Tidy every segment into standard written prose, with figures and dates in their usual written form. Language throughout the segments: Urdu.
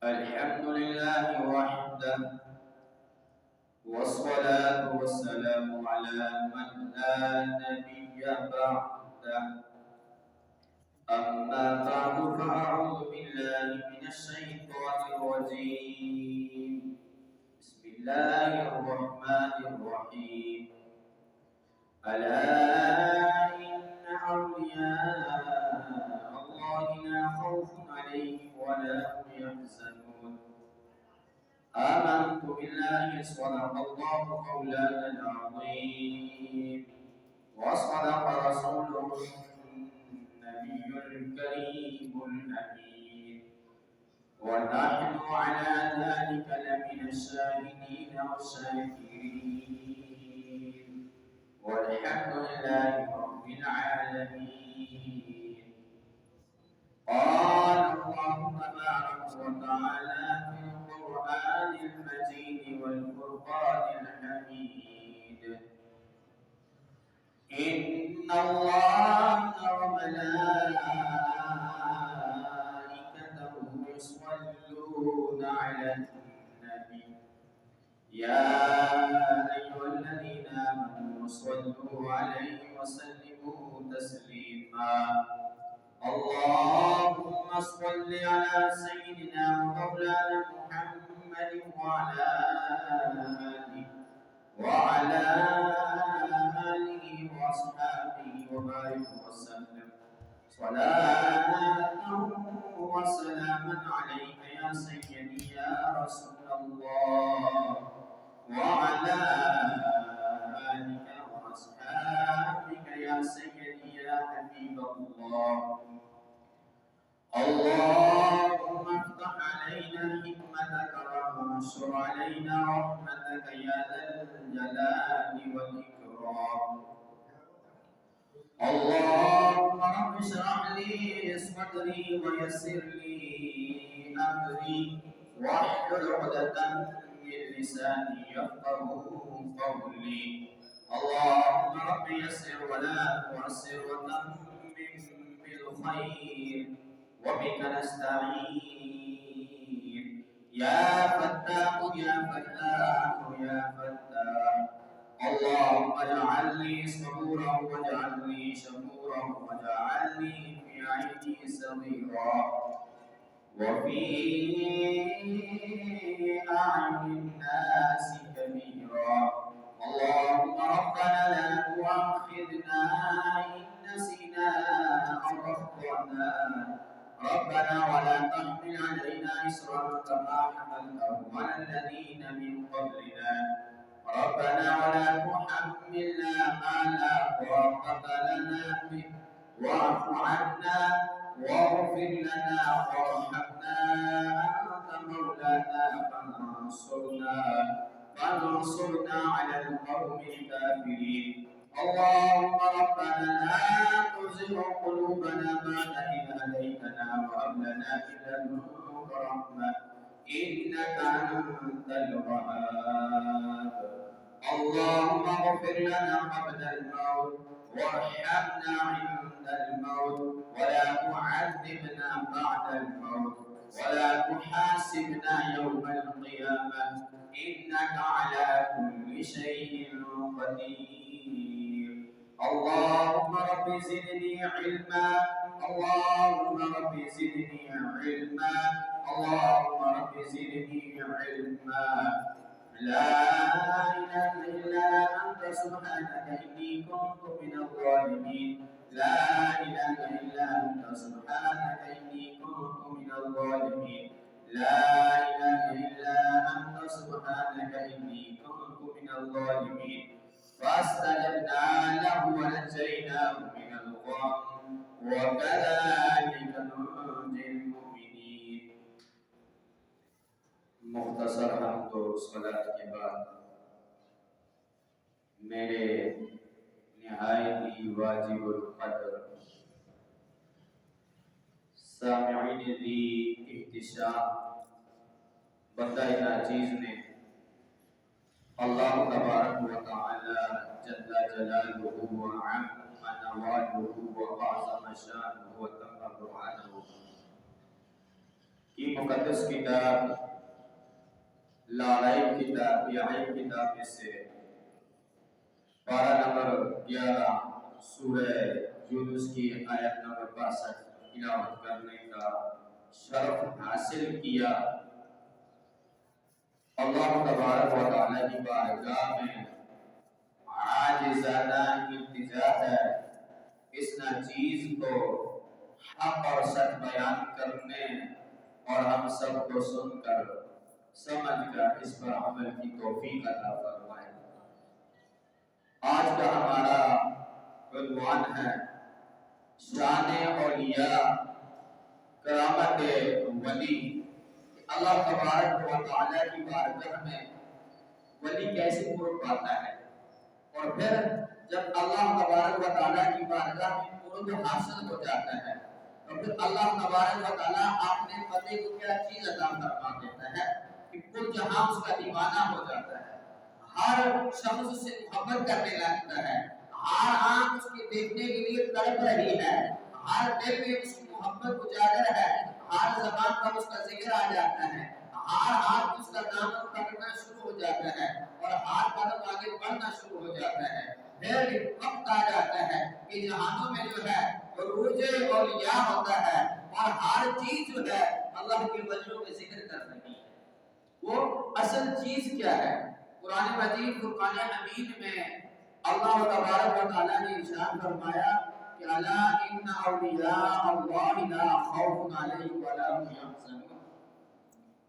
الحمد لله وحده، والصلاة والسلام على من لا نبي بعده. أما بعد فأعوذ بالله من الشيطان الرجيم. بسم الله الرحمن الرحيم. ألا إن أولياء الله لا خوف عليهم ولا هم يحزنون. آمنت بالله صدق الله مولانا العظيم، وصدق رسوله النبي الكريم الأمين، ونحن على ذلك لمن الشاهدين والشاكرين، والحمد لله رب العالمين. قال الله تبارك وتعالى في القرآن المجيد والفرقان الحميد: إن الله وملائكته يصلون على النبي يا أيها الذين آمنوا صلوا عليه وسلموا تسليما. اللهم صل على سيدنا ومولانا محمد وعلى آله وأصحابه وبارك وسلم صلاة وسلاما عليك يا سيدي يا رسول الله، وعلى آلك وأصحابك يا سيدي يا حبيب الله. اللهم افتح علينا حكمتك وانشر علينا رحمتك يا ذا الجلال والإكرام. اللهم رب اشرح لي صدري ويسر لي أمري واحلل عقدة من لساني يفقهوا قولي. اللهم رب يسر ولا تعسر وتمم بالخير، وبك نستعين يا فتاح يا فتاح يا فتاح. اللهم اجعلني صبورا واجعلني شكورا واجعلني في عيني صغيرا وفي أعين الناس كبيرا. اللهم ربنا لا تؤاخذنا إن نسينا أو أخطأنا، ربنا ولا تحمل علينا إصرا كما حملته على الذين من قبلنا، ربنا ولا تحملنا ما لا طاقة لنا به، واعف عنا واغفر لنا وارحمنا، أنت مولانا فانصرنا على القوم الكافرين. اللهم ربنا لا تزغ قلوبنا بعد إذ هديتنا وهب لنا من لدنك رحمة إنك أنت الوهاب. اللهم اغفر لنا قبل الموت وارحمنا عند الموت، ولا تعذبنا بعد الموت، ولا تحاسبنا يوم القيامة إنك على كل شيء قدير. اللهم رب زدني علما، اللهم رب زدني علما، اللهم رب زدني علما. لا إله إلا أنت سبحانك إني كنت من الظالمين. لا إله إلا أنت سبحانك إني كنت من الظالمين. لا إله إلا أنت سبحانك إني كنت من الظالمين. فاستجبنا له ونجيناه من الغم وكذلك ننجي المؤمنين. مختصر حمد و صلاة کے بعد میرے نہایت ہی واجب القدر سامعین دی احتشام بندہ ناچیز نے اللہ تبارک و تعالی جل جلالہ وعم نوالہ وعظم شانہ وتقبل عنہ کی مقدس کتاب لارائب کتاب یا عیب کتاب میں سے پارہ نمبر 11 سورہ یونس کی آیت نمبر 62 تلاوت کرنے کا شرف حاصل کیا۔ اللہ تبارک و تعالیٰ کی بارگاہ میں عاجزانہ التجا ہے اس ناچیز کو حق اور سچ بیان کرنے اور ہم سب کو سن کر سمجھ کر اس پر عمل کی توفیق عطا فرمائے۔ آج کا ہمارا عنوان ہے شان اولیاء، کرامت ولی۔ اللہ تبارک و تعالیٰ کی بارگاہ میں ولی کیسے قرب پاتا ہے، اور پھر جب اللہ تبارک و تعالیٰ کی بارگاہ میں قرب حاصل ہو جاتا ہے تو پھر اللہ تبارک و تعالیٰ اپنے بندے کو کیا چیز عطا فرما دیتا ہے کہ کل جہاں اس کا دیوانہ ہو جاتا ہے، ہر شخص اس سے محبت کرنے لگتا ہے، ہر آنکھ اس کے دیکھنے کے لیے تڑپ رہی ہے، ہر دل میں اس کی محبت اجاگر ہے، ہر زبان پر اس کا ذکر آ جاتا ہے، ہر ہاتھ اس کا دامن پکڑنا شروع ہو جاتا ہے اور ہر قدم آگے بڑھنا شروع ہو جاتا ہے۔ پھر ایک وقت آ جاتا ہے کہ جہانوں میں جو ہے عروج اولیاء ہوتا ہے اور ہر چیز جو ہے اللہ کے ولیوں کے ذکر کر رہی ہے۔ وہ اصل چیز کیا ہے؟ قرآن مجید فرقان حمید میں اللہ تبارک و تعالیٰ نے ارشاد فرمایا کہ الا ان اولیاء اللہ لا خوف علیہم ولا هم یحزنون،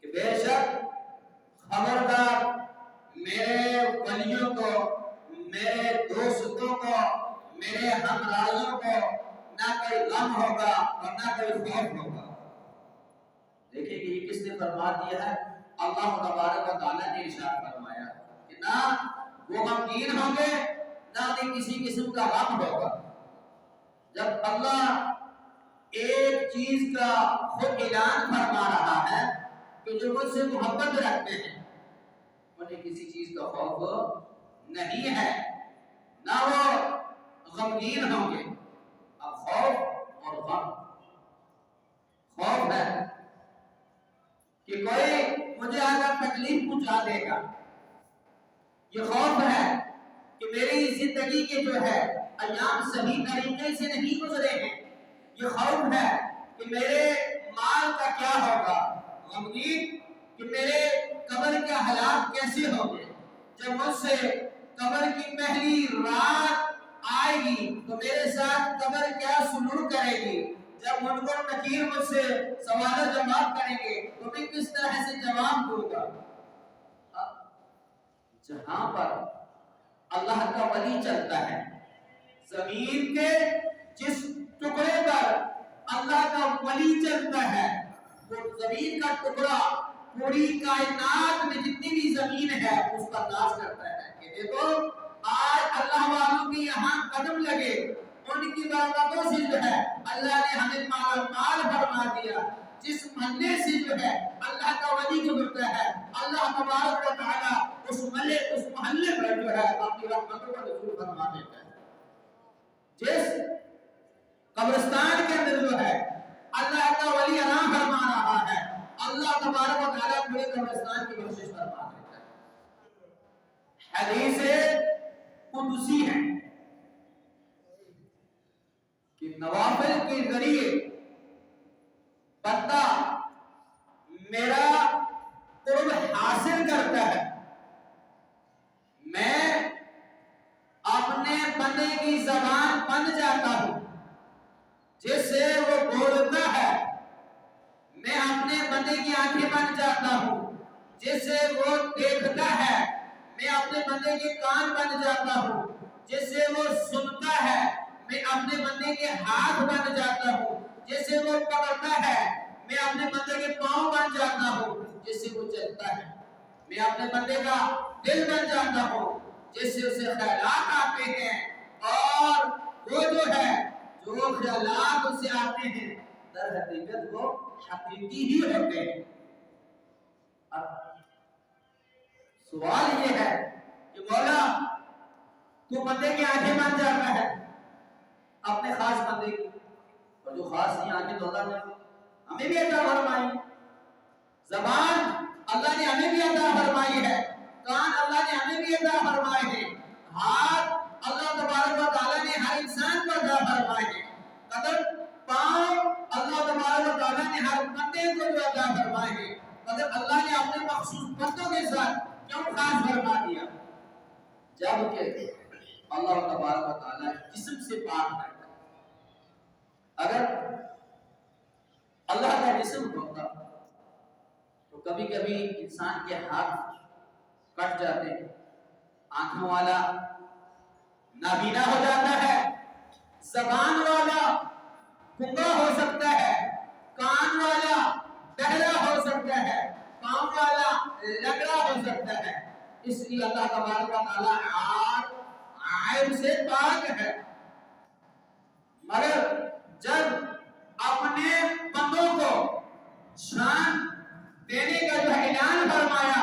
کہ بے شک خبردار میرے ولیوں کو، میرے دوستوں کو، میرے ہمراہیوں کو نہ کوئی غم ہوگا اور نہ کوئی خوف ہوگا۔ دیکھیں کہ یہ کس نے فرما دیا ہے؟ اللہ تبارک و تعالیٰ نے ارشاد فرمایا کہ نہ وہ غمگین ہوں گے نہ انہیں کسی قسم کا غم ہوگا۔ جب اللہ ایک چیز کا خود اعلان فرما رہا ہے کہ جو مجھ سے محبت رکھتے ہیں انہیں کسی چیز کا خوف نہیں ہے، نہ وہ غمگین ہوں گے۔ اب خوف اور غم، خوف ہے کہ کوئی مجھے اگر تکلیف پہنچا دے گا، یہ خوف ہے کہ میری زندگی کے جو ہے ایام صحیح طریقے سے نہیں گزرے ہیں، یہ خوف ہے کہ میرے مال کا کیا ہوگا، غمگین کہ میرے قبر کے حالات کیسے ہوں گے، جب مجھ سے قبر کی پہلی رات آئے گی تو میرے ساتھ قبر کیا سلوک کرے گی، جب منکر نکیر مجھ سے سوال و جواب کریں گے تو میں کس طرح سے جواب دوں گا۔ جہاں پر اللہ کا ولی چلتا ہے، زمین کے جس ٹکڑے پر اللہ کا ولی چلتا ہے وہ زمین کا ٹکڑا پوری کائنات میں جتنی بھی زمین ہے اس پر ناز کرتا ہے کہ دیکھو آج اللہ والوں کی یہاں قدم لگے، ان کی برکتوں سے جو ہے اللہ نے ہمیں مال مال فرما دیا۔ جس محلے سے جو ہے اللہ کا ولی گزرتا ہے اللہ تبارک و تعالیٰ اس محلے پر جو ہے اپنی رحمتوں کا نزول فرما دیتا ہے۔ جس قبرستان کے اندر جو ہے اللہ کا ولی آرام فرما رہا ہے اللہ تبارک و تعالیٰ پورے قبرستان کی بخشش فرما دیتا ہے۔ حدیث قدسی ہے کہ نوافل کے ذریعے بندہ میرا قرب حاصل کرتا ہے، میں اپنے بندے کی زبان بن جاتا ہوں جس سے وہ بولتا ہے، میں اپنے بندے کی آنکھیں بن جاتا ہوں جس سے وہ دیکھتا ہے، میں اپنے بندے کے کان بن جاتا ہوں جس سے وہ سنتا ہے، میں اپنے بندے کے ہاتھ بن جاتا ہوں جس سے وہ پکڑتا ہے، میں اپنے بندے کے پاؤں بن جاتا ہوں جس سے وہ چلتا ہے، میں اپنے بندے کا دل بن جاتا ہوں جس سے اسے خیالات آتے ہیں، اور وہ جو ہے جو خیالات اسے آتے ہیں در حقیقت وہ حقیقی ہی ہوتے ہیں۔ اب سوال یہ ہے کہ مولا تو بندے کی آنکھیں بن جاتا ہے اپنے خاص بندے کی، اور جو خاص نہیں آنکھیں تو اللہ نے ہمیں بھی عطا فرمائی، زبان اللہ نے ہمیں بھی عطا فرمائی ہے، کان اللہ نے ہمیں بھی عطا فرمائے ہیں، ہاتھ اللہ تبارک و تعالیٰ نے ہر انسان کو عطا فرمائے ہیں، قدم پاؤں اللہ تبارک و تعالیٰ نے ہر بندے کو جو عطا فرمائے ہیں، مگر اللہ نے اپنے مخصوص بندوں کے ساتھ کیوں خاص فرما دیا؟ جبکہ اللہ تبارک و تعالیٰ جسم سے پاک ہے۔ اگر اللہ کا جسم ہوتا تو کبھی کبھی انسان کے ہاتھ کٹ جاتے، آنکھوں والا نابینا ہو جاتا ہے، زبان والا گنگا ہو سکتا ہے، کان والا بہرا ہو سکتا ہے، پاؤں والا لنگڑا ہو سکتا ہے۔ اس لیے اللہ تبارک و تعالیٰ عیب سے پاک ہے، مگر جب اپنے بندوں کو شان دینے کا جو اعلان فرمایا،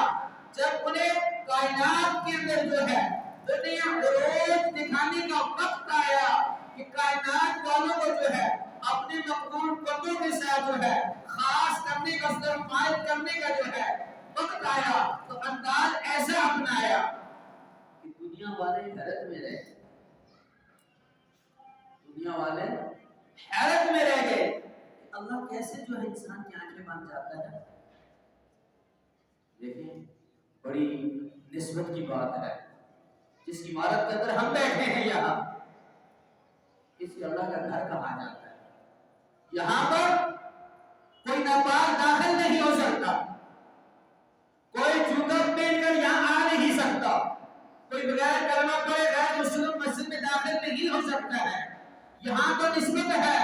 جب انہیں کائنات کے اندر جو ہے دنیا عروج دکھانے کا وقت آیا کہ کائنات والوں کو جو ہے اپنے مقبول بندوں کے ساتھ جو ہے خاص کرنے کا، سرمایہ کرنے کا جو ہے وقت آیا، تو انداز ایسا اپنایا کہ دنیا والے حیرت میں رہ گئے، دنیا والے حیرت میں رہ گئے کہ اللہ کیسے جو ہے انسان کی آنکھیں بن جاتا ہے۔ دیکھیں بڑی نسبت کی بات ہے، جس عمارت کے اندر ہم بیٹھے ہیں یہاں، اس اللہ کا گھر کہا جاتا ہے، یہاں پر کوئی ناپاک داخل نہیں ہو سکتا، کوئی جوتا پہن کر یہاں آ نہیں سکتا، کوئی بغیر کلمہ پڑھے غیر مسلم مسجد میں داخل نہیں ہو سکتا ہے۔ یہاں تو نسبت ہے،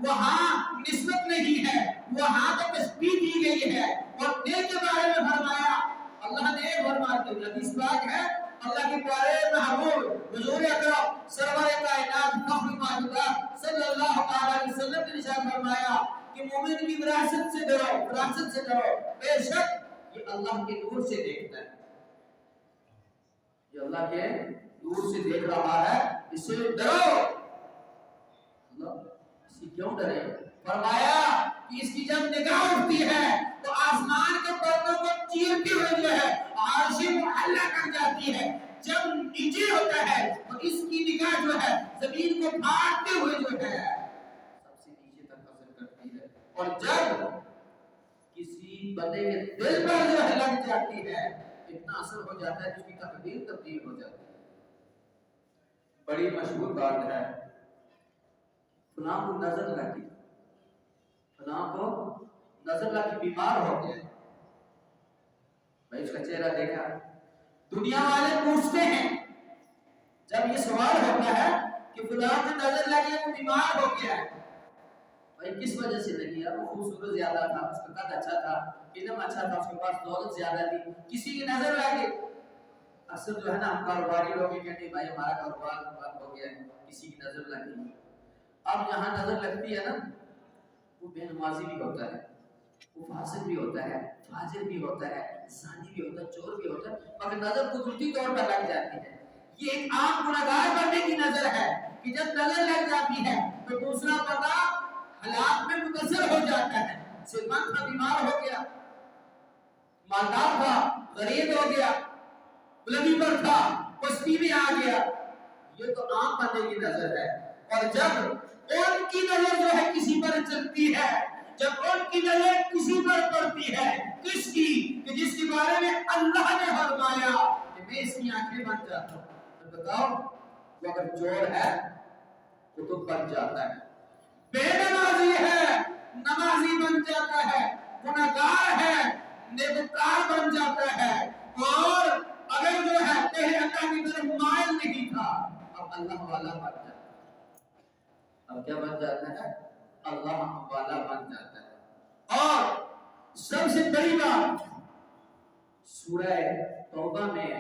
وہاں نسبت نہیں ہے، وہاں تو تشبیہ دی گئی ہے، اور نیک کے بارے میں فرمایا، اللہ نے فرمایا، حدیث پاک ہے، اللہ کے پیارے محبوب حضور اکرم سرور کائنات فخر موجودات صلی اللہ علیہ وسلم نے ارشاد فرمایا کہ مومن کی وراثت سے ڈرو، وراثت سے ڈرو، بے شک یہ اللہ کے نور سے دیکھتا ہے، یہ اللہ کے نور سے دیکھ رہا ہے، اس سے ڈرو۔ اللہ اس کی کیوں ڈرے؟ فرمایا کہ اس کی جب نگاہ اٹھتی ہے تو آسمان کے پردوں کو چیرتے ہوئے جو ہے عرش معلیٰ کر جاتی ہے، جب نیچے ہوتا ہے تو اس کی نگاہ جو ہے زمین کو پھاڑتے ہوئے جو ہے سب سے نیچے تک اثر کرتی ہے، اور جب کسی بندے کے دل پر جو ہے لگ جاتی ہے اتنا اثر ہو جاتا ہے کہ اس کی تقدیر تبدیل ہو جاتی ہے۔ بڑی مشہور بات ہے، فلاں کو نظر لگی، فلاں کو نظر لگی، بیمار ہو گیا، بھائی اس کا چہرہ دیکھا، دنیا والے پوچھتے ہیں جب یہ سوال ہوتا ہے کہ فلاں کو نظر لگی، وہ بیمار ہو گیا ہے، بھائی کس وجہ سے لگی ہے؟ وہ خوبصورت زیادہ تھا، اس کا قد اچھا تھا، علم اچھا تھا، اس کے پاس دولت زیادہ تھی، کسی کی نظر لگی۔ اکثر جو ہے نا ہم کاروباری لوگ کہتے ہیں بھائی ہمارا کاروبار بند ہو گیا ہے، کسی کی نظر لگی۔ اب جہاں نظر لگتی ہے نا وہ بے نمازی بھی ہوتا ہے، وہ فاسق بھی ہوتا ہے، فاجر بھی ہوتا ہے، زانی بھی ہوتا ہے، چور بھی ہوتا ہے، مگر نظر قدرتی طور پر لگ جاتی ہے۔ یہ ایک عام گنہگار بندے کی نظر ہے کہ جب نظر لگ جاتی ہے تو دوسرا بندہ حالات میں متاثر ہو جاتا ہے، صحت کا بیمار ہو گیا، مالدار تھا غریب ہو گیا، بلندی پر تھا پستی میں آ گیا، یہ تو عام بندے کی نظر ہے۔ اور جب ان کی نظر جو ہے کسی پر چلتی ہے، جب ان کی نظر کسی پر پڑتی ہے، کس کی؟ کہ جس کے بارے میں اللہ نے فرمایا کہ میں اس کی آنکھیں بن جاتا ہوں، تو بتاؤ وہ اگر چور ہے وہ تو بن جاتا ہے، بے نمازی ہے نمازی بن جاتا ہے، گنہگار ہے نیکوکار بن جاتا ہے، اور اگر جو ہے پہلے اللہ کی طرف مائل نہیں تھا اب اللہ والا بن جاتا ہے۔ اب کیا بن جاتا ہے؟ اللہ والا بن جاتا ہے۔ اور سب سے بڑی بات سورہ توبہ میں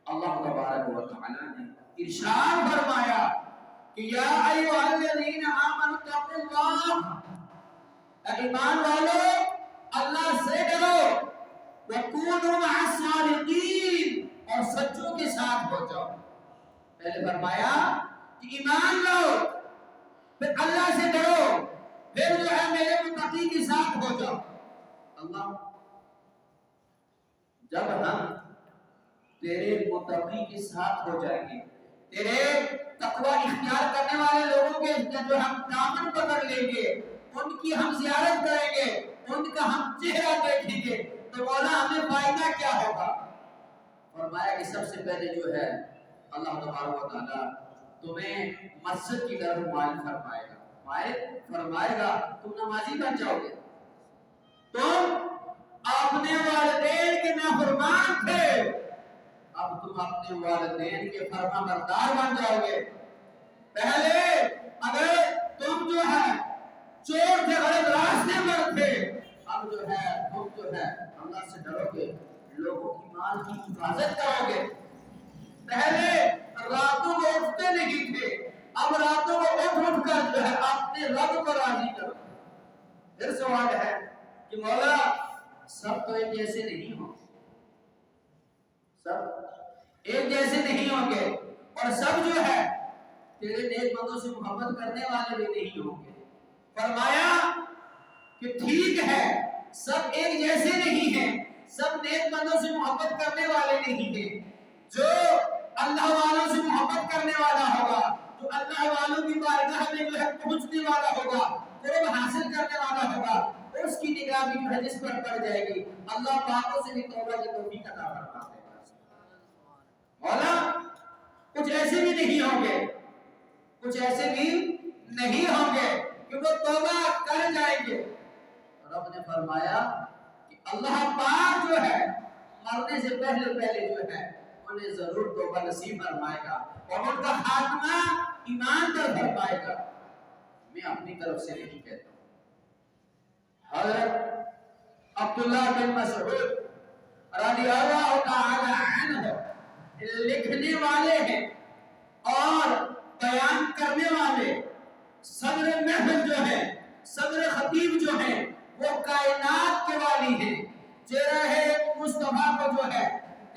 اللہ تبارک و تعالی نے ارشاد فرمایا کہ یا ایھا الذین آمنوا اتقوا اللہ، اے ایمان والو اللہ سے ڈرو، وکونوا مع الصادقین، اور سچوں کے ساتھ ہو جاؤ۔ پہلے فرمایا کہ ایمان لاؤ، پھر اللہ سے ڈرو، پھر جو ہے میرے متقی کے ساتھ ہو جاؤ۔ اللہ جب ہم تیرے متقی کے ساتھ ہو جائیں گے، تیرے تقوی اختیار کرنے والے لوگوں کے جو ہم دامن پکڑ لیں گے، ان کی ہم زیارت کریں گے، ان کا ہم چہرہ دیکھیں گے، تو مولا ہمیں فائدہ کیا ہوگا؟ فرمایا کہ سب سے پہلے جو ہے اللہ تبارک و تعالیٰ تمہیں مسجد کی طرف مائل فرمائے گا، تم نمازی بن جاؤ گے، تم اپنے والدین کے نافرمان تھے، اب تم اپنے والدین کے فرما بردار بن جاؤ گے۔ پہلے اگر تم جو ہے چور کے غلط راستے پر تھے، اب جو ہے تم جو ہے اللہ سے ڈرو گے، لوگوں کی مال کی حفاظت کرو گے۔ پہلے راتوں کو اٹھتے نہیں تھے، اب راتوں کو اٹھ کر جو ہے اپنے رب کو راضی کرو۔ پھر سوال ہے کہ مولا سب تو ایک جیسے نہیں ہوں، سب ایک جیسے نہیں ہوں گے، اور سب جو ہے تیرے نیک بندوں سے محبت کرنے والے بھی نہیں ہوں گے۔ فرمایا کہ ٹھیک ہے، سب ایک جیسے نہیں ہیں، سب نیک بندوں سے محبت کرنے والے نہیں ہیں۔ جو اللہ والوں سے محبت کرنے والا ہوگا، جو اللہ والوں کی بارگاہ میں جو ہے پہنچنے والا ہوگا، قرب حاصل کرنے والا ہوگا، اس کی نگاہ بھی جو ہے جس پر پڑ جائے گی، اللہ پاکوں سے بھی توبہ کی توفیق عطا فرما دے گا۔ مولا کچھ ایسے بھی نہیں ہوں گے، کچھ ایسے بھی نہیں ہوں گے کہ وہ توبہ کر جائیں گے۔ رب نے فرمایا کہ اللہ پاک جو ہے مرنے سے پہلے جو ہے انہیں ضرور توبہ نصیب فرمائے گا، اور ان کا خاتمہ ایمان پر فرمائے گا۔ میں اپنی طرف سے نہیں کہتا ہوں، حضرت عبداللہ بن مسعود رضی اللہ تعالی عنہ لکھنے والے ہیں اور بیان کرنے والے، صدر محفل جو ہے، صدر خطیب جو ہے، وہ کائنات کے والی ہیں۔ چہرہ مصطفیٰ کو جو ہے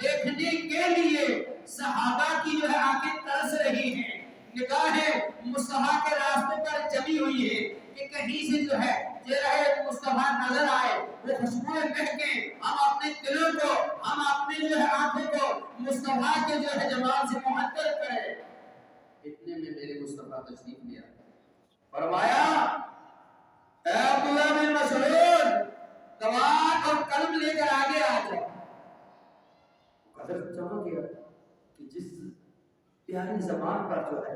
دیکھنے کے لیے صحابہ کی جو ہے آنکھیں ترس رہی ہیں، نگاہیں مصطفیٰ کے راستے پر جمی ہوئی ہے کہ کہیں سے جو ہے چہرہ مصطفیٰ نظر آئے، وہ خوشبوئیں مہکیں، ہم اپنے دلوں کو، ہم اپنے جو ہے آنکھوں کو مصطفیٰ کے جو ہے جمال سے معطر کریں۔ اتنے میں میرے مصطفیٰ تشریف لیا، فرمایا اے عبداللہ بن مسعود کتاب اور قلم لے کر آگے آ جاؤ۔ قدر چمک گیا کہ جس پیاری زبان پر جو ہے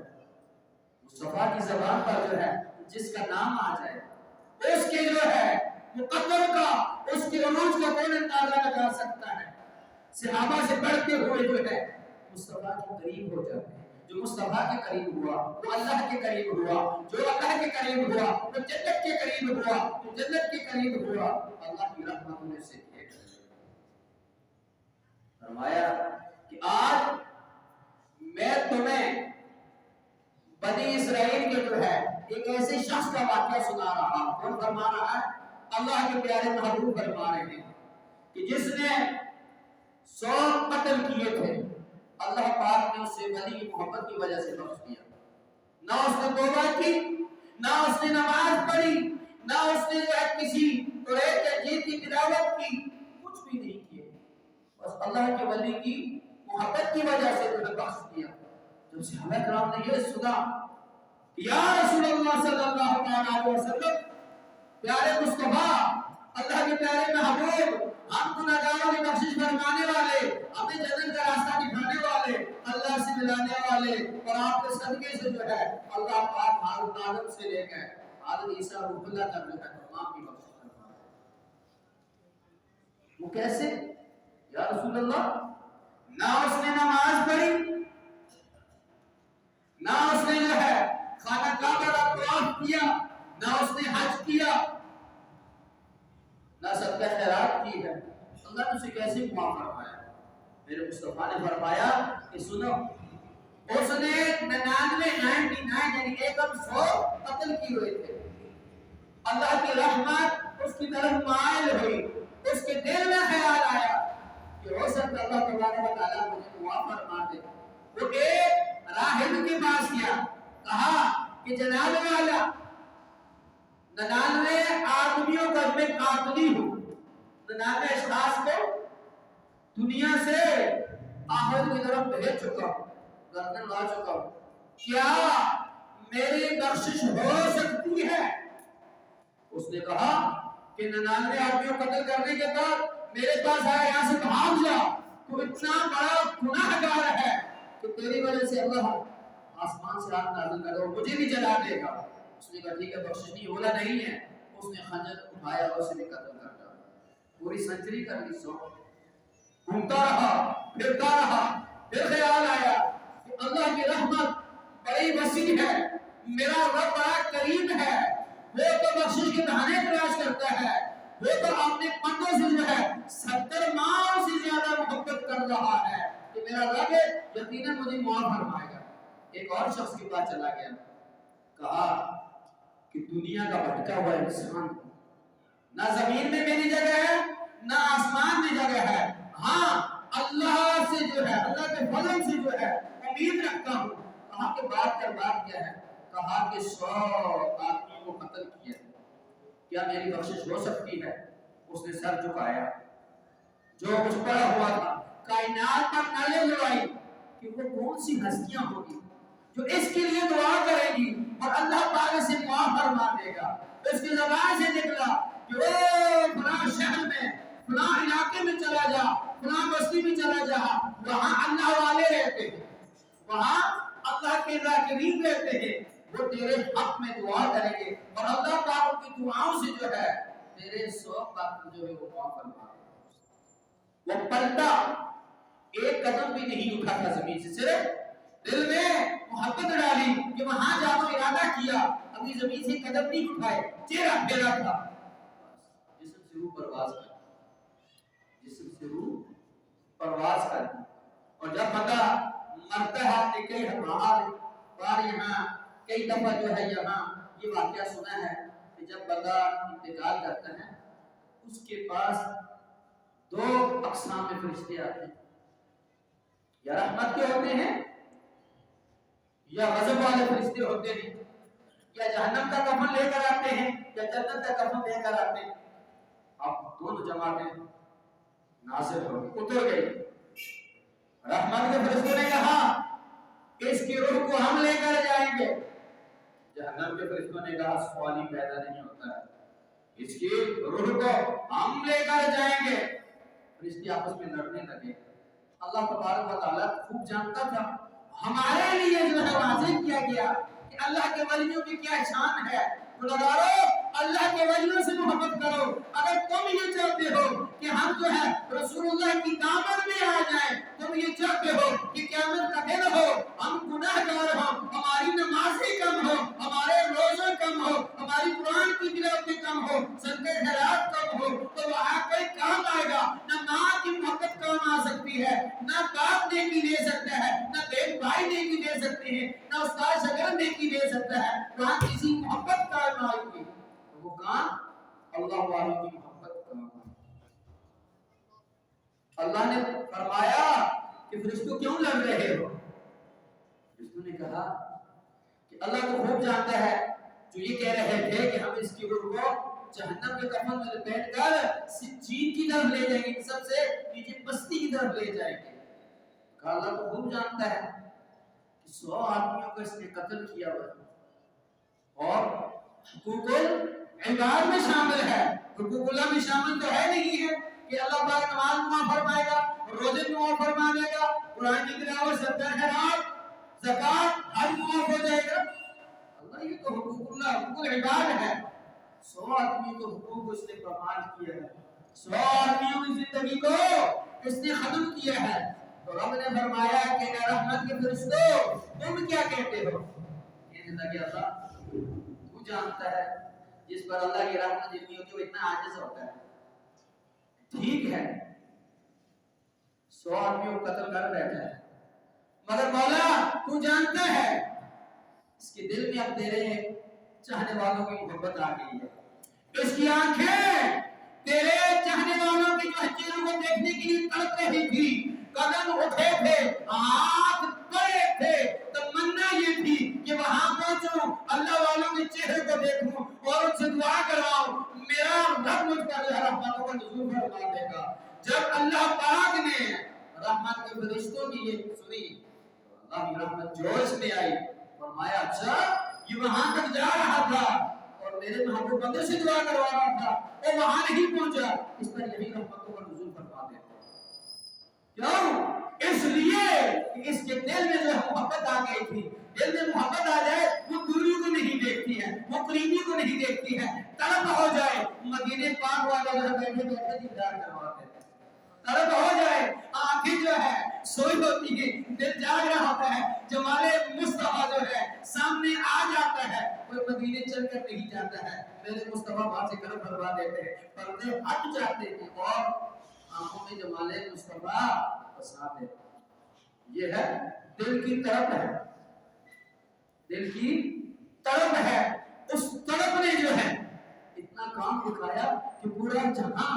مصطفیٰ کی زبان پر جو ہے جس کا نام آ جائے، اس کے جو ہے مقدر کا، اس کے عروج کا کون اندازہ لگا سکتا ہے۔ صحابہ سے بڑھتے ہوئے جو ہے مصطفیٰ کے قریب ہو جاتے ہیں۔ جو مصطفیٰ کے قریب ہوا وہ اللہ کے قریب ہوا، جو اللہ کے قریب ہوا وہ جنت کے قریب ہوا، جو جنت کے قریب ہوا اللہ کی رحمت میں سے ایک۔ فرمایا کہ آج میں تمہیں بنی اسرائیل کے جو ہے ایک ایسے شخص کا واقعہ سنا رہا ہوں۔ کون فرما رہا ہے؟ اللہ کے پیارے محبوب فرما رہے ہیں کہ جس نے 100 قتل کیے تھے، اللہ پاک نے اسے ولی کی محبت کی وجہ سے بخش دیا۔ نہ اس نے توبہ کی، نہ اس نے نماز پڑھی، نہ اس نے جو ہے کسی قرآن یا جیت کی تلاوت کی، کچھ بھی نہیں کیے، بس اللہ کے ولی کی محبت کی وجہ سے انہیں بخش دیا۔ جب صحابہ کرام نے یہ سنا کہ یا رسول اللہ صلی اللہ علیہ وسلم، پیارے مصطفیٰ، اللہ کے پیارے محبوب، ہم گناہگاروں کی بخشش فرمانے والے، ہمیں جنت کا راستہ دکھانے والے، اللہ سے ملانے والے، اور آپ کے صدقے سے جو ہے اللہ پاک حضرت آدم سے لے کر حضرت عیسیٰ روح اللہ تک جو ہے تمام کی بخشش فرمانے۔ وہ کیسے؟ یا رسول اللہ، نہ اس نے نماز پڑھی، نہ اس نے جو ہے خانہ کعبہ کا طواف کیا، نہ اس نے حج کیا، نہ صدقہ خیرات کی ہے، اللہ نے اسے کیسے معاف فرمایا؟ میرے مصطفیٰ نے فرمایا کہ سنو، اس نے 99 یعنی 100 قتل کی ہوئے تھے، اللہ کی رحمت اس کی طرف مائل ہوئی، اس کے دل میں خیال آیا کہ ہو سکتا اللہ تبارک و تعالیٰ مجھے معاف فرما دے۔ وہ ایک راہب کے پاس گیا، کہا کہ جناب والا 99 آدمیوں کا میں قاتلی ہوں، 99 اشخاص کو دنیا سے آخرت کی طرف بھیج چکا ہوں، گردن لا چکا ہوں، کیا میری بخشش ہو سکتی ہے؟ اس نے کہا کہ 99 آدمیوں کو قتل کرنے کے بعد میرے پاس آیا، یہاں سے بھاگ جا، تو اتنا بڑا گناہ گار ہے کہ تیری وجہ سے اللہ آسمان سے آگ نازل کر دے اور مجھے بھی جلا دے گا۔ اس نے کہا ٹھیک ہے، بخشش نہیں بولا نہیں ہے۔ اس نے خنجر اٹھایا اور اسے بھی قتل کر ڈالا۔ پوری سنچری کر لی، سو گھومتا رہا، پھرتا رہا، پھر خیال آیا کہ اللہ کی رحمت بڑی وسیع ہے، میرا رب بڑا کریم ہے، وہ تو بخشش کے بہانے تلاش کرتا ہے، وہ تو اپنے بندوں سے جو ہے 70 ماہ سے زیادہ محبت کر رہا ہے کہ میرا رب یقیناً مجھے معاف فرمائے گا۔ ایک اور شخص کے پاس چلا گیا، کہا کہ دنیا کا بھٹکا ہوا انسان، نہ زمین میں میری جگہ ہے نہ آسمان میں جگہ ہے، ہاں اللہ سے جو ہے، اللہ کے فضل سے جو ہے امید رکھتا ہوں۔ کہا کہ بات کیا ہے؟ کہا کہ 100 آدمیوں کو قتل کیا، کیا میری بخشش ہو سکتی ہے؟ اس نے سر جھکایا، جو کچھ پڑا ہوا تھا کائنات پر نالے لڑائی کہ وہ کون سی ہستیاں ہوگی جو اس کے لیے دعا کرے گی اور اللہ تعالی سے معاف فرما دے گا۔ اس کی زبان سے نکلا کہ او فلاں شہر میں، فلاں علاقے میں چلا جا، فلاں بستی میں چلا جا، وہاں اللہ والے رہتے ہیں، وہاں اللہ کے ذاکرین رہتے ہیں، وہ تیرے حق میں دعا کریں گے اور اللہ تعالیٰ کی دعاؤں سے جو ہے تیرے 100 قاتل جو ہے وہ معاف فرما دے گا۔ وہ پلٹا، ایک قدم بھی نہیں اٹھا تھا زمین سے، صرف دل میں محبت ڈالی کہ وہاں جانا ارادہ کیا، ابھی زمین سے قدم نہیں اٹھائے، چہرہ پھیرا تھا، جسم سے روح پرواز کر، جسم سے روح پرواز کر۔ اور جب بندہ مرتا ہے، نے کئی بار یہاں کئی دفعہ جو ہے یہاں یہ واقعہ سنا ہے کہ جب بندہ انتقال کرتا ہے اس کے پاس 2 اقسام میں فرشتے آتے ہیں، یا رحمت کے ہوتے ہیں یا غضب والے فرشتے ہوتے ہیں، یا جہنم کا کفن لے کر آتے ہیں یا جنت کا کفن لے کر آتے ہیں۔ اب دونوں جماعتیں نازل ہو اتر گئی۔ رحمت کے فرشتوں نے کہا اس کی روح کو ہم لے کر جائیں گے، جہنم کے فرشتوں نے کہا سوال ہی پیدا نہیں ہوتا ہے، اس کی روح کو ہم لے کر جائیں گے۔ فرشتے آپس میں لڑنے لگے۔ اللہ تبارک و تعالیٰ خوب جانتا تھا، ہمارے لیے جو ہے واضح کیا گیا کہ اللہ کے ولیوں کی کیا شان ہے۔ گناہگارو اللہ کے ولیوں سے محبت کرو۔ اگر تم یہ چاہتے ہو کہ ہم جو ہے رسول اللہ کی دامن میں آ جائیں، تم یہ چاہتے ہو کہ قیامت کا دن ہو، ہم گناہ گار ہوں، ہماری نمازیں کم ہو، ہمارے روزے کم ہو، ہماری قرآن کی تلاوتیں کم ہو، صدقہ خیرات کم ہو، تو وہاں کوئی کام آئے گا؟ نہ ماں کی محبت کام آ سکتی ہے، نہ باپ نیکی دے سکتا ہے، نہ بہن بھائی نیکی دے سکتے ہیں، نہ استاد شاگرد نیکی دے سکتا ہے، وہاں کسی محبت کام آئے گی، وہ کام اللہ والوں کی محبت کام آئے۔ اللہ نے فرمایا کہ فرشتوں کیوں لڑ رہے ہو؟ فرشتوں نے کہا کہ اللہ تو خوب جانتا ہے، جو یہ کہہ رہے تھے کہ ہم اس کی روح کو جہنم کے کفن میں لپیٹ کر سجین کی طرف لے جائیں گے، سب سے نیچے بستی کی طرف لے جائیں گے۔ کہا اللہ تو خوب جانتا ہے کہ 100 آدمیوں کو اس نے قتل کیا ہوا اور حقوق العباد میں شامل ہے، حقوق اللہ میں شامل تو ہے نہیں ہے کہ اللہ پاک نماز معاف فرمائے گا، روزے معاف فرما دے گا، قرآن کی تلاوت، صدقہ خیرات، زکات حج معاف ہو جائے گا۔ اللہ یہ تو حقوق اللہ، حقوق العباد ہے۔ 100 آدمیوں کو حقوق اس نے پامال کیا ہے، 100 آدمیوں کی زندگی کو اس نے ختم کیا ہے۔ تو رب نے فرمایا کہ اے رحمت کے فرشتوں تم کیا کہتے ہو؟ کہنے لگے اللہ تو جانتا ہے، جس پر اللہ کی رحمت جتنی ہوتی ہے وہ اتنا عاجز ہوتا ہے۔ ٹھیک ہے 100 آدمیوں کو قتل کر بیٹھا ہے، مگر مولا تو جانتا ہے اس کے دل میں اب تیرے چاہنے والوں کی محبت آ گئی ہے، اس کی آنکھیں تیرے چاہنے والوں کے جو چہروں کو دیکھنے کے لیے تڑپ رہی تھی، قدم اٹھے تھے، ہاتھ پڑے تھے، تمنا یہ تھی کہ وہاں پہنچوں، اللہ والوں کے چہرے کو دیکھوں اور ان سے دعا کرواؤں، میرا رب مجھ پر رحمتوں کا نزول فرما دے گا۔ جب اللہ پاک نے رحمت کے فرشتوں کی یہ سنی، اللہ کی رحمت جوش میں آئی، فرمایا اچھا یہ وہاں تک جا رہا تھا اور میرے محبوب بندے سے دعا کروا رہا تھا، وہ وہاں نہیں پہنچا، اس پر یہی رحمتوں کا نزول فرما دیتے ہیں۔ کیوں؟ اس لیے کہ اس کے دل میں جو محبت آ گئی تھی، دل میں محبت آ جائے وہ دوری کو نہیں دیکھتی ہے، وہ قریبی کو نہیں دیکھتی ہے، طرف ہو جائے مدینے پاک والے جو بیٹھے بیٹھے دیدار کرواتے ہیں، طرف ہو جائے آنکھیں جو ہے سوئی ہوتی ہے، دل جاگ رہا ہوتا ہے، جمال مصطفیٰ جو ہے سامنے آ جاتا ہے، کوئی مدینے چل کر نہیں جاتا ہے، میرے مصطفیٰ وہاں سے قلم بھروا دیتے ہیں، پردے ہٹ جاتے ہیں اور آنکھوں میں جمال مصطفیٰ بسا دیتے ہیں۔ یہ ہے دل کی طرف ہے، دل کی طرف ہے، اس طرف نے جو ہے اتنا کام دکھایا کہ پورا جہاں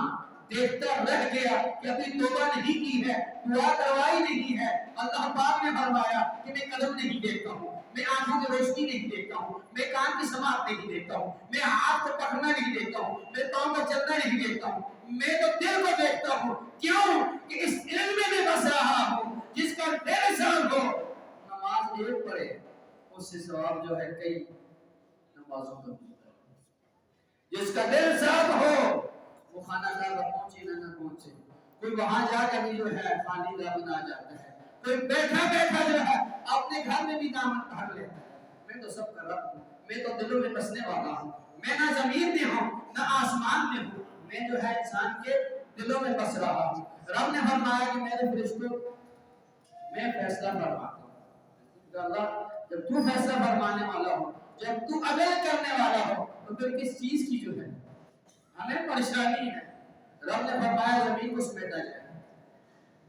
دیکھتا رہ گیا کہ ابھی توبہ نہیں کی ہے، دعا کروائی نہیں ہے۔ اللہ پاک نے فرمایا کہ میں قلم نہیں دیکھتا ہوں، میں آنکھوں کی روشنی نہیں دیکھتا ہوں، میں کان کی سماعت نہیں دیکھتا ہوں، میں ہاتھ کو پکڑنا نہیں دیکھتا ہوں، میں پاؤں کا چلنا نہیں دیکھتا ہوں، میں تو دل کو دیکھتا ہوں۔ کیوں؟ کہ اس علم میں بس رہا ہوں، جس کا دل صاف ہو نماز ایک پڑھے اس سے ثواب جو ہے کئی نمازوں کا ملتا ہے۔ جس کا دل صاف ہو وہ خانہ کعبہ پہنچے نہ پہنچے، کوئی وہاں جا کر بھی جو ہے خالی دامن آ جاتا ہے، کوئی بیٹھا بیٹھا جو ہے اپنے گھر میں بھی دامن بھر لیتا ہے۔ میں تو سب کا رب ہوں، میں تو دلوں میں بسنے والا ہوں، میں نہ زمین میں ہوں نہ آسمان میں ہوں، میں جو ہے انسان کے دلوں میں بس رہا ہوں۔ رب نے فرمایا کہ میرے فرشتوں میں فیصلہ فرماتا ہوں۔ کہ اللہ جب تو فیصلہ فرمانے والا ہو، جب تو عدل کرنے والا ہو تو پھر کس چیز کی جو ہے ہمیں پریشانی ہے۔ رب نے فرمایا زمین کو سمیٹا جائے۔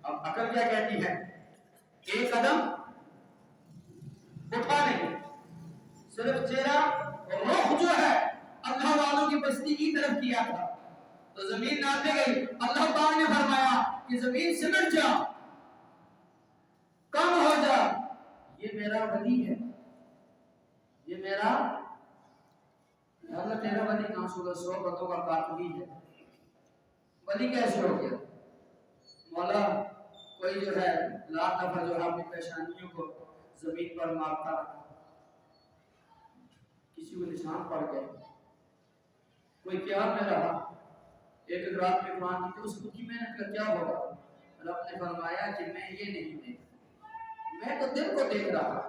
اب عقل کیا کہتی ہے؟ ایک قدم اٹھا نہیں، صرف چہرہ رخ جو ہے اللہ والوں کی بستی کی طرف کیا تھا تو زمین ناپے گئی۔ اللہ پاک نے فرمایا کہ زمین سمٹ جا، کم ہو جا، یہ میرا ولی ہے، یہ میرا اللہ تیرا ولی کہاں سے ہوگا؟ 100 بندوں کا قاتلی ہے، ولی کیسے ہو گیا؟ مولا کوئی جو ہے لاکھ دفعہ جو ہے اپنی پیشانیوں کو زمین پر مارتا رہا، کسی کو نشان پڑ گئے، کوئی قیام میں رہا، ایک رات میں قرآن کی تو اس کی محنت کا کیا ہوگا؟ رب نے فرمایا کہ میں یہ نہیں دیکھ، میں تو دل کو دیکھ رہا۔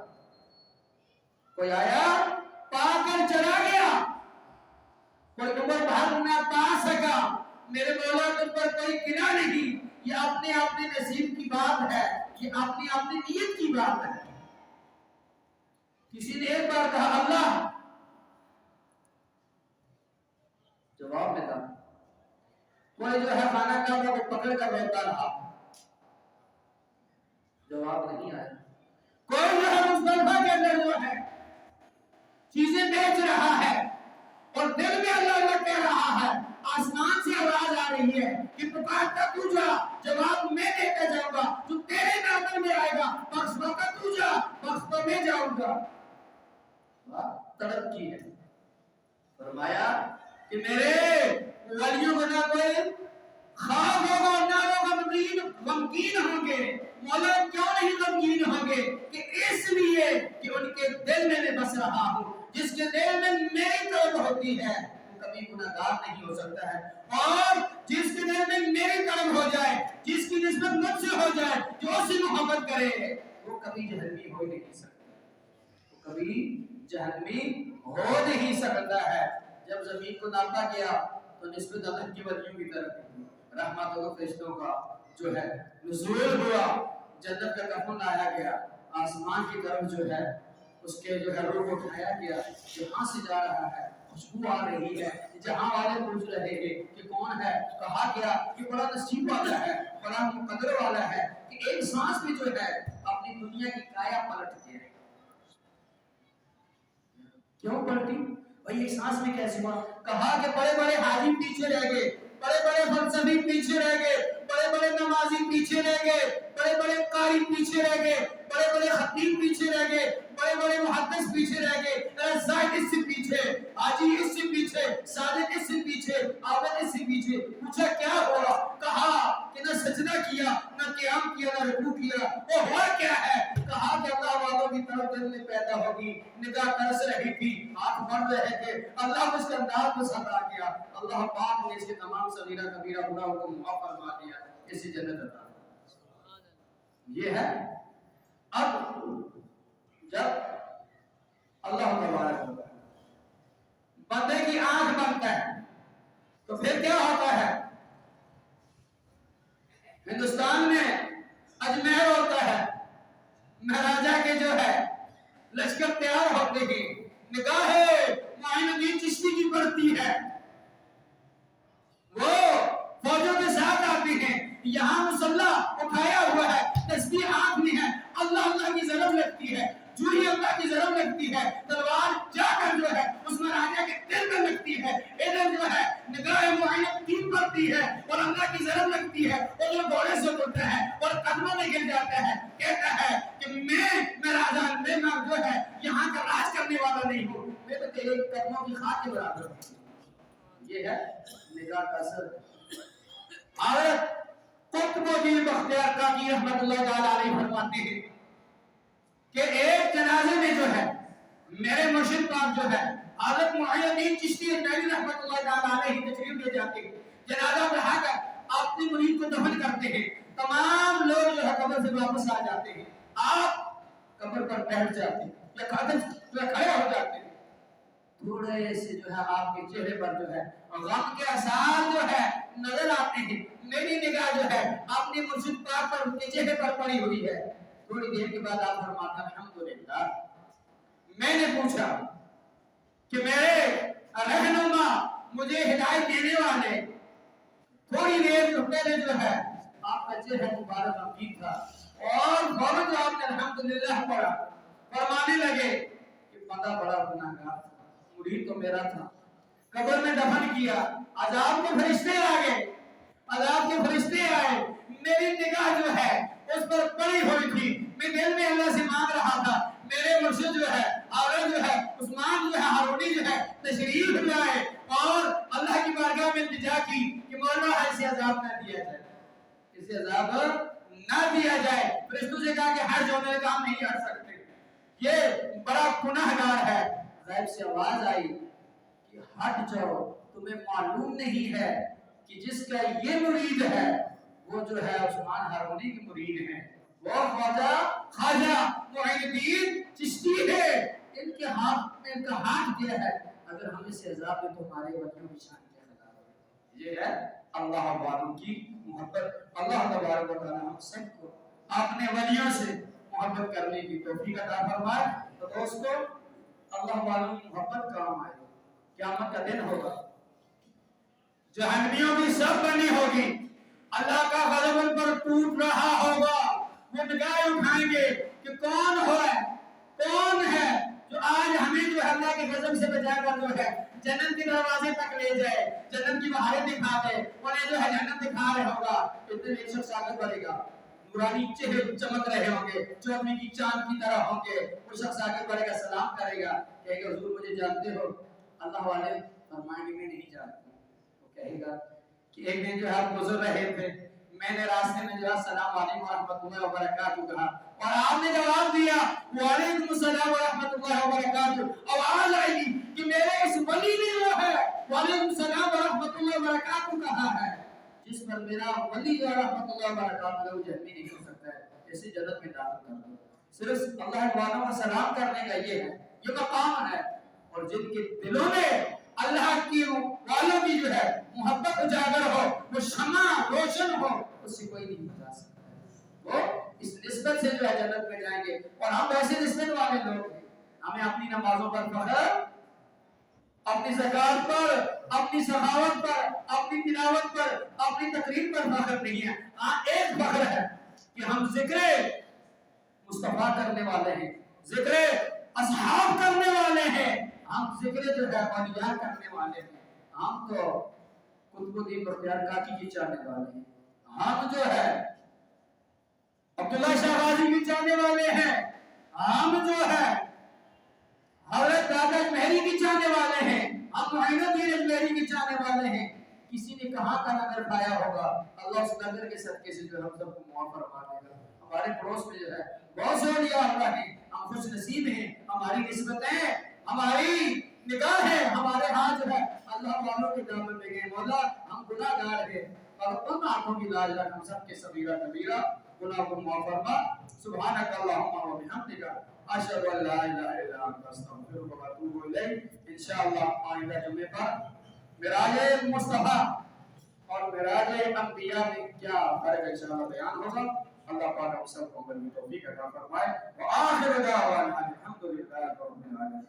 کوئی آیا پا کر چلا گیا، کوئی عمر بھر نہ پا سکا، میرے مولا تم پر کوئی گناہ نہیں، یہ اپنے اپنے نصیب کی بات ہے، یہ اپنی اپنی نیت کی بات ہے۔ کسی نے ایک بار کہا اللہ، جواب میں تھا کوئی جو ہے خانہ کعبہ کو پکڑ کر روتا رہا، جواب نہیں آیا۔ کوئی جو ہے مصطفیٰ کے اندر جو ہے چیزیں بیچ رہا ہے اور دل میں اللہ اللہ کہہ رہا ہے، آسمان سے آواز آ رہی ہے کہ پکارتا تو جا، جواب میں دیتا جاؤں گا، جو تیرے نام میں آئے گا بخشواتا تو جا، بخشتا میں جاؤں گا۔ تڑپ کی ہے، فرمایا کہ میرے ولیوں کو نہ کوئی خواب ہوگا نہ وہ غمگین ہوں گے۔ مولا کیوں نہیں غمگین ہوں گے؟ کہ اس لیے کہ ان کے دل میں میں بس رہا ہوں، جس کے دل میں میری طرف ہوتی ہے وہ کبھی گناہگار نہیں ہو سکتا ہے، اور جس کے دل میں میری طرف ہو جائے، جس کی نسبت مجھ سے ہو جائے، جو اس سے محبت کرے وہ کبھی جہنمی ہو نہیں سکتا، وہ کبھی جہنمی ہو نہیں سکتا ہے۔ جب زمین کو ناپا گیا تو نسبت اللہ کی ولیوں کی طرف رحمتوں و فرشتوں کا جو ہے نزول ہوا، جنت کا کفن لایا گیا، آسمان کی طرف جو ہے اس کے جو ہے روح اٹھایا گیا، جہاں سے جا رہا ہے خوشبو آ رہی ہے، جہاں والے پوچھ رہے ہیں کہ کون ہے، کہا گیا کہ بڑا نصیب والا ہے، بڑا مقدر والا ہے کہ ایک سانس میں جو ہے اپنی دنیا کی کایا پلٹ گیا۔ کیوں پلٹی؟ بھئی ایک سانس میں کیسے ہوا؟ کہا کہ بڑے بڑے حاجی پیچھے رہ گئے، بڑے بڑے فلسفی پیچھے رہ گئے، بڑے بڑے نمازی پیچھے رہ گئے، بڑے بڑے قاری پیچھے رہ گئے، بڑے بڑے خطیب پیچھے رہ گئے، بڑے بڑے محدث پیچھے رہ گئے، زاہد اس سے پیچھے، حاجی اس سے پیچھے، صادق اس سے پیچھے، عابد اس سے پیچھے۔ پوچھا کیا ہوا؟ کہا کہ نہ سجدہ کیا، نہ قیام کیا، نہ رکوع کیا، وہ ہوا کیا ہے؟ کہا کہ اللہ والوں کی طرف دل میں پیدا ہوگی، نگاہ ترس رہی تھی، ہاتھ بڑھ رہے تھے، اللہ کو اس کا انداز پسند آ گیا، اللہ پاک نے اس کے تمام صغیرہ کبیرہ گناہوں کو معاف فرما دیا، اسی جنت عطا کی۔ یہ ہے اب جب اللہ تبارک ہوتا ہے بندے کی آنکھ بنتا ہے تو پھر کیا ہوتا ہے؟ ہندوستان میں اجمیر ہوتا ہے، مہاراجہ کے جو ہے لشکر تیار ہوتے ہیں، نگاہ معین الدین چشتی کی پڑتی ہے، وہ فوجوں کے ساتھ آتے ہیں، یہاں مسلح اٹھایا ہوا ہے، تسبیح ہاتھ میں ہے، اللہ اللہ کی ضرب لگتی ہے، جو ہی اللہ کی ضرب لگتی ہے تلوار جا کر جو ہے اس مہاراجہ کے دل میں لگتی ہے، ادھر جو ہے نگاہ معین الدین پڑتی ہے اور اللہ کی ضرب لگتی ہے، اور وہ گھوڑے سے اٹھتا ہے اور قدموں میں گر جاتا ہے، کہتا ہے کہ میں راجہ میں جو ہے یہاں کا راج کرنے والا نہیں ہوں، میں تو تیرے قدموں کی خاک کے برابر ہوں۔ یہ ہے نگاہ کا اثر۔ حضرت قطب الدین بختیار کاکی رحمت اللہ تعالی علیہ فرماتے ہیں کہ ایک جنازے میں جو ہے میرے مرشد پاک جو ہے حضرت معین الدین چشتی اجمیری رحمت اللہ تعالی علیہ تشریف لے جاتے ہیں، جنازہ پڑھا کر اپنی مرید کو دفن کرتے ہیں، تمام لوگ جو ہے قبر سے واپس آ جاتے ہیں، آپ قبر پر بیٹھ جاتے ہیں یا کھڑے ہو جاتے ہیں، تھوڑے سے جو ہے آپ کے چہرے پر جو ہے غم کے آثار جو ہے نظر آتے ہیں، میری نگاہ جو ہے اپنی مرشد پاک پر ان کے چہرے پر پڑی ہوئی ہے۔ تھوڑی دیر کے بعد آپ فرماتے ہیں الحمدللہ، میں نے پوچھا کہ میرے رہنما مجھے ہدایت دینے والے، تھوڑی دیر جو پہلے جو ہے آپ کا چہرہ مبارک غمگین تھا اور فوراً جو آپ نے الحمدللہ پڑھا، فرمانے لگے کہ بندہ بڑا گناہگار تھا، مرید تو میرا تھا، قبر میں دفن کیا، عذاب کے فرشتے آ گئے، عذاب کے فرشتے آئے، میری نگاہ جو ہے اس پر پڑی ہوئی تھی، میں دل میں اللہ سے مانگ رہا تھا میرے مرشد جو ہے اور جو ہے عثمان جو ہے ہارونی جو ہے تشریف لائے اور اللہ کی بارگاہ میں التجا کی کہ مولا ایسے عذاب نہ دیا جائے، اسے عذاب نہ دیا جائے۔ فرشتوں سے کہا کہ ہر جو میرے کام نہیں کر سکتے، یہ بڑا گناہگار ہے۔ غیب سے آواز آئی کہ ہٹ جاؤ، تمہیں معلوم نہیں ہے کہ جس کا یہ مرید ہے وہ جو ہے عثمان ہارونی کی مرید ہے، وہ خواجہ معین الدین چشتی ہے، ان کے ہاتھ میں ان کا ہاتھ دیا ہے، اگر ہمیں سے عذاب ہے تو ہمارے ولیوں کی شان کیا خطا ہے۔ یہ ہے اللہ والوں کی محبت۔ اللہ تبارک و تعالی ہم سب کو اپنے ولیوں سے محبت کرنے کی توفیق عطا فرمائے۔ تو دوستو اللہ والوں کی محبت کام آئے، قیامت کا دن ہوگا، جہنمیوں کی سب بنی ہوگی، اللہ کا غضب ان پر ٹوٹ رہا ہوگا، وہ نگاہ اٹھائیں گے کہ کون ہے جو آج ہمیں جو ہے اللہ کے غضب سے بچا کر جو ہے جنت کے دروازے تک لے جائے، جنت کی بہاریں دکھا دے، انہیں جو ہے جنت دکھا رہے ہوگا۔ اتنے ایک شخص آگے بڑھے گا، نورانی چہرے چمک رہے ہوں گے، چودھویں کی چاند کی طرح ہوں گے، وہ شخص آگے بڑھے گا، سلام کرے گا، کہے گا حضور مجھے جانتے ہو؟ اللہ والے فرمائیں گے میں نہیں جانتا۔ وہ کہے گا کہ ایک دن جو ہے آپ گزر رہے تھے، میں نے راستے میں جو ہے السلام علیکم ورحمۃ اللہ وبرکاتہ کہا اور آپ نے جواب دیا وعلیکم السلام ورحمۃ اللہ وبرکاتہ، آواز آئی کہ میرے اس ولی نے جو ہے وعلیکم السلام ورحمۃ اللہ وبرکاتہ کہا ہے، جس پر میرا ولی جو رحمۃ اللہ وبرکاتہ وہ جہنمی نہیں ہو سکتا ہے، ایسی جنت میں داخل کر دو۔ صرف اللہ والوں کا سلام کرنے کا یہ ہے، یہ مقام ہے، اور جن کے دلوں میں اللہ کی والوں کی جو ہے محبت اجاگر ہو، وہ شمع روشن ہو، اس سے کوئی نہیں بتا سکتا، وہ اس نسبت سے جو ہے جنت میں جائیں گے۔ اور ہم ایسے نسبت والے لوگ ہیں، ہمیں اپنی نمازوں پر فخر، اپنی زکات پر، اپنی سخاوت پر، اپنی تلاوت پر، اپنی تقریر پر فخر نہیں ہے۔ ہاں ایک فخر ہے کہ ہم ذکر مصطفیٰ کرنے والے ہیں، ذکر اصحاب کرنے والے ہیں، ہم ذکر جو ہے ولیان کرنے والے ہیں، ہم تو قطب الدین بختیار کاکی کی چاہنے والے ہیں، ہم جو ہے عبداللہ شاہ غازی کی چاہنے والے ہیں، ہم جو ہے حضرت دادا اجمیری کی چاہنے والے ہیں، ہم معین الدین اجمیری کی چاہنے والے ہیں، کسی نے کہاں کا نظر کھایا ہوگا، اللہ اس نظر کے صدقے سے جو ہم سب کو معاف فرما دے گا۔ ہمارے پڑوس میں جو ہے بہت سے اولیاء اللہ ہیں، ہم خوش نصیب ہیں، ہماری نسبتیں، ہماری نگاہیں، ہمارے ہاتھ جو ہے اللہ والوں کے دامن میں گئے۔ مولا ہم گناہ گار ہیں، اور ان آنکھوں کی لاج رکھ ہم سب کے صغیرہ کبیرہ گناہ کو معاف فرما۔ سبحانک اللہم و بحمدک، اشہد ان لا الہ الا انت، استغفرک و اتوب الیک۔ انشاءاللہ آئندہ جمعے پر معراج مصطفیٰ اور معراج انبیاء میں کیا فرق ہے انشاءاللہ بیان ہوگا۔ اللہ پاک ہم سب کو عمل کی توفیق عطا فرمائے۔ وآخر دعوانا الحمدللہ رب العالمین۔